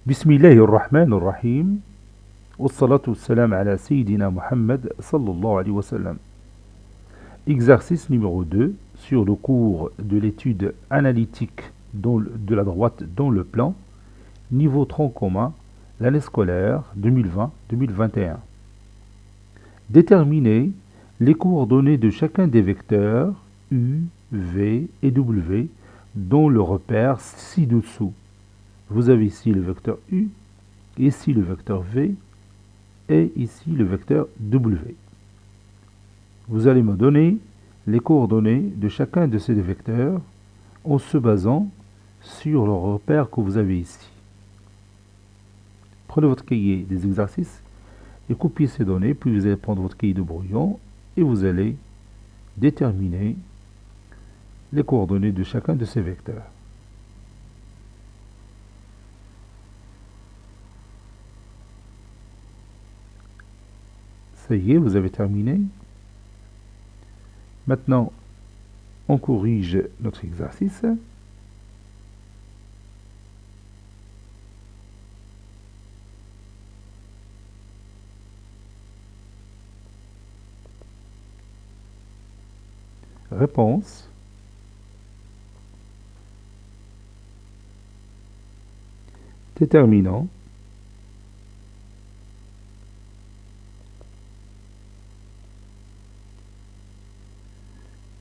Bismillahirrahmanirrahim. Wassalatu wassalam ala Sayyidina Muhammad sallallahu alayhi wa sallam. Exercice numéro 2 sur le cours de l'étude analytique de la droite dans le plan, niveau tronc commun, l'année scolaire 2020-2021. Déterminez les coordonnées de chacun des vecteurs U, V et W dont le repère ci-dessous. Vous avez ici le vecteur U, ici le vecteur V et ici le vecteur W. Vous allez me donner les coordonnées de chacun de ces deux vecteurs en se basant sur le repère que vous avez ici. Prenez votre cahier des exercices et copiez ces données, puis vous allez prendre votre cahier de brouillon et vous allez déterminer les coordonnées de chacun de ces vecteurs. Ça y est, vous avez terminé. Maintenant, on corrige notre exercice. Réponse. Déterminant.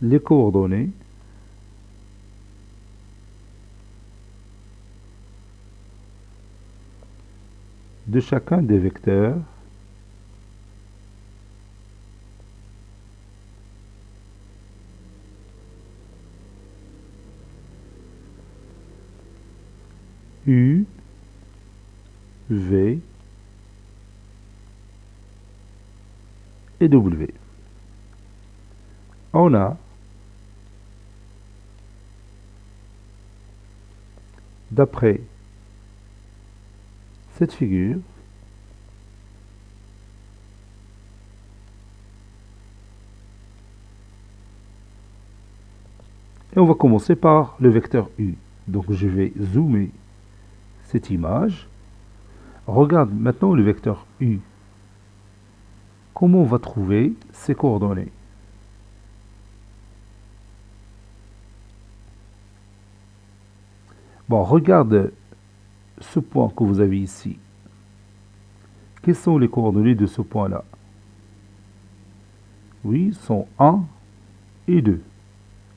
Les coordonnées de chacun des vecteurs U, V et W. On a d'après cette figure, et on va commencer par le vecteur U. Donc je vais zoomer cette image. Regarde maintenant le vecteur U. Comment on va trouver ses coordonnées? Bon, regarde ce point que vous avez ici. Quelles sont les coordonnées de ce point-là? Oui, sont 1 et 2,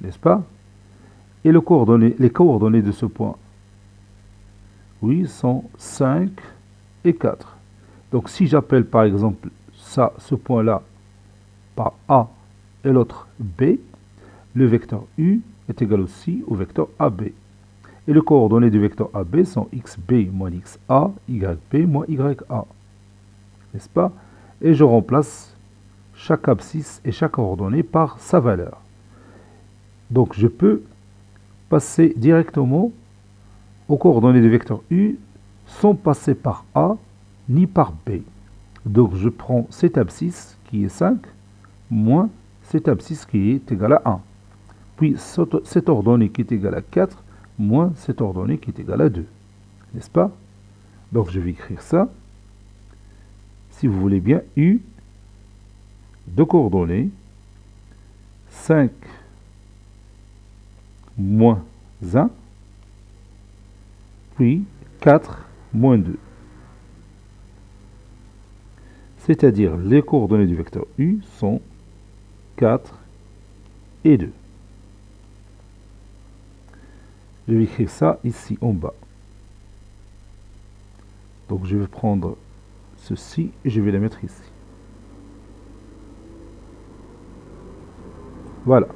n'est-ce pas? Et les coordonnées de ce point? Oui, sont 5 et 4. Donc si j'appelle par exemple ce point-là par A et l'autre B, le vecteur U est égal aussi au vecteur AB. Et les coordonnées du vecteur AB sont xb moins xa, yb moins ya. N'est-ce pas? Et je remplace chaque abscisse et chaque coordonnée par sa valeur. Donc je peux passer directement aux coordonnées du vecteur U sans passer par A ni par B. Donc je prends cette abscisse qui est 5 moins cette abscisse qui est égale à 1. Puis cette ordonnée qui est égale à 4 moins cette ordonnée qui est égale à 2. N'est-ce pas? Donc je vais écrire ça. Si vous voulez bien, U de coordonnées 5 moins 1, puis 4 moins 2. C'est-à-dire les coordonnées du vecteur U sont 4 et 2. Je vais écrire ça ici en bas. Donc je vais prendre ceci et je vais la mettre ici. Voilà.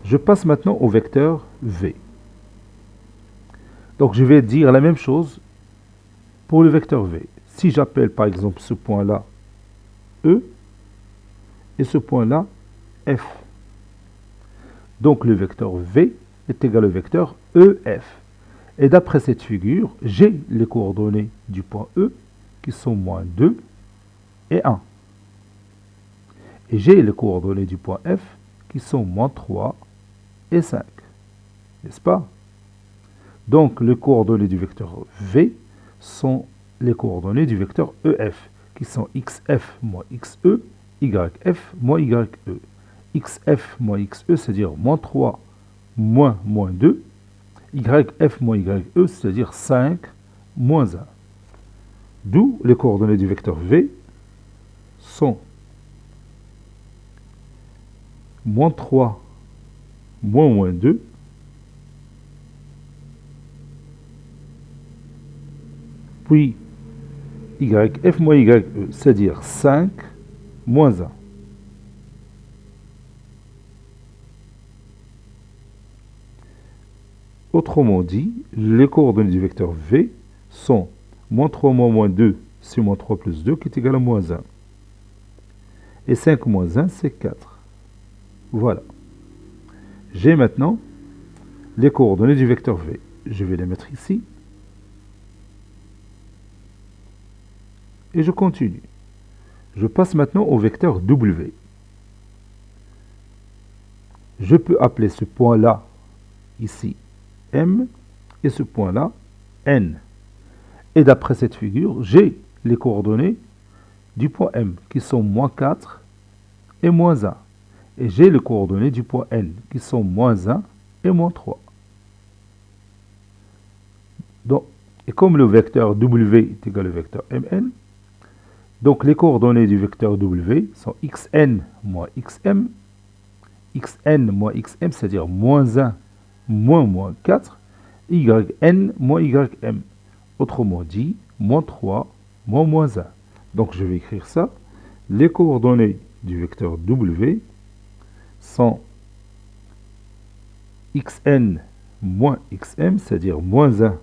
Je passe maintenant au vecteur V. Donc je vais dire la même chose pour le vecteur V. Si j'appelle par exemple ce point-là E et ce point-là F. Donc le vecteur V est égal au vecteur EF. Et d'après cette figure, j'ai les coordonnées du point E qui sont moins 2 et 1. Et j'ai les coordonnées du point F qui sont moins 3 et 5. N'est-ce pas? Donc les coordonnées du vecteur V sont les coordonnées du vecteur EF, qui sont XF moins XE, YF moins YE. XF moins XE, c'est-à-dire moins 3 moins 2. YF moins YE, c'est-à-dire 5 moins 1. D'où les coordonnées du vecteur V sont moins 3 moins 2, puis YF moins YE, c'est-à-dire 5 moins 1. Autrement dit, les coordonnées du vecteur V sont moins 3 moins 2, c'est moins 3 plus 2 qui est égal à moins 1. Et 5 moins 1, c'est 4. Voilà. J'ai maintenant les coordonnées du vecteur V. Je vais les mettre ici. Et je continue. Je passe maintenant au vecteur W. Je peux appeler ce point-là, ici, M, et ce point-là, N. Et d'après cette figure, j'ai les coordonnées du point M, qui sont moins 4 et moins 1. Et j'ai les coordonnées du point N, qui sont moins 1 et moins 3. Donc, et comme le vecteur W est égal au vecteur Mn, donc les coordonnées du vecteur W sont xn moins xm, xn moins xm, c'est-à-dire moins 1 moins 4, yn moins ym. Autrement dit, moins 3 moins 1. Donc je vais écrire ça. Les coordonnées du vecteur W sont xn moins xm, c'est-à-dire moins 1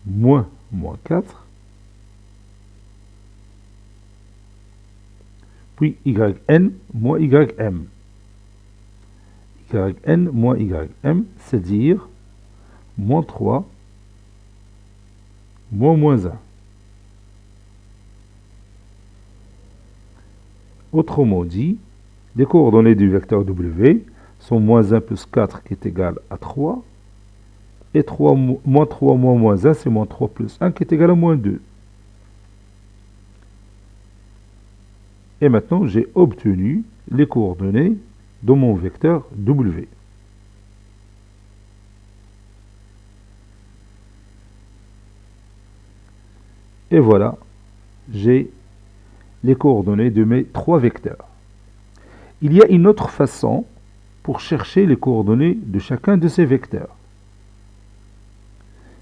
moins 4, puis yn moins ym. Yn moins ym, c'est-à-dire moins 3 moins 1. Autrement dit, les coordonnées du vecteur W sont moins 1 plus 4 qui est égal à 3, et moins 3 moins 1, c'est moins 3 plus 1 qui est égal à moins 2. Et maintenant, j'ai obtenu les coordonnées de mon vecteur W. Et voilà, j'ai les coordonnées de mes 3 vecteurs. Il y a une autre façon pour chercher les coordonnées de chacun de ces vecteurs.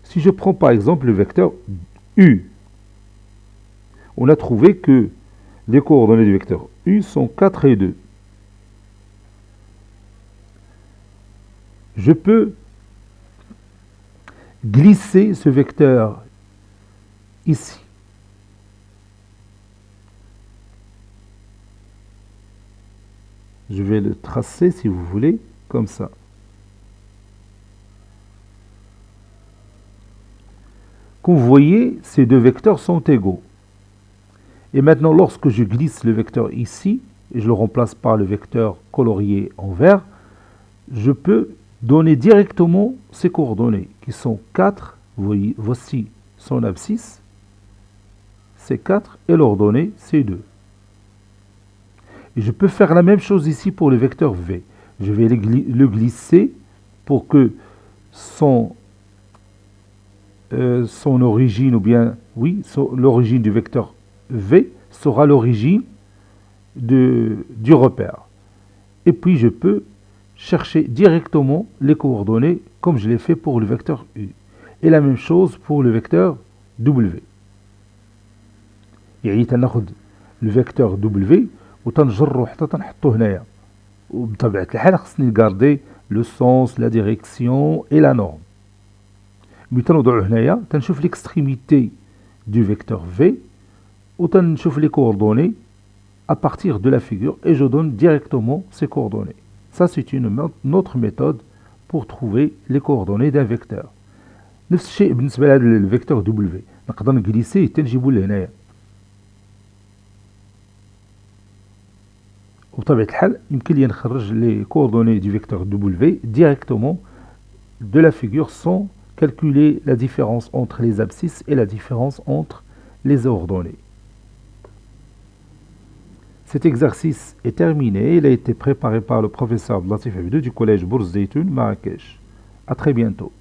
Si je prends par exemple le vecteur U, on a trouvé que les coordonnées du vecteur U sont 4 et 2. Je peux glisser ce vecteur ici. Je vais le tracer, si vous voulez, comme ça. Comme vous voyez, ces deux vecteurs sont égaux. Et maintenant, lorsque je glisse le vecteur ici, et je le remplace par le vecteur colorié en vert, je peux donner directement ces coordonnées, qui sont 4, vous voyez, voici son abscisse, c'est 4, et l'ordonnée, c'est 2. Et je peux faire la même chose ici pour le vecteur V. Je vais le glisser pour que son origine, ou bien, oui, l'origine du vecteur V sera l'origine du repère. Et puis je peux chercher directement les coordonnées comme je l'ai fait pour le vecteur U. Et la même chose pour le vecteur W. يعني تناخد le vecteur W وتنجرو حتى تنحطو هنايا. وبطبيعة الحال خصني نغاردي لو سونس لا ديريكسيون اي لا نورم. ملي تنوضعو هنايا تنشوف ليكستريميتي du vecteur V وتنشوف les coordonnées à partir de la figure et je donne directement ces coordonnées. Ça, c'est une autre méthode pour trouver les coordonnées d'un vecteur. نفس الشيء بالنسبة لهذا الفيكتور W. نقدر نجليسيه حتى نجيبو لهنايا. وبطبيعة الحال يمكن لي نخرج les coordonnées du vecteur W directement de la figure sans Calculer la différence entre les abscisses et la différence entre les ordonnées. Cet exercice est terminé. Il a été préparé par le professeur Abdelatif Habidou du collège Bourz Zeytoun, Marrakech. À très bientôt.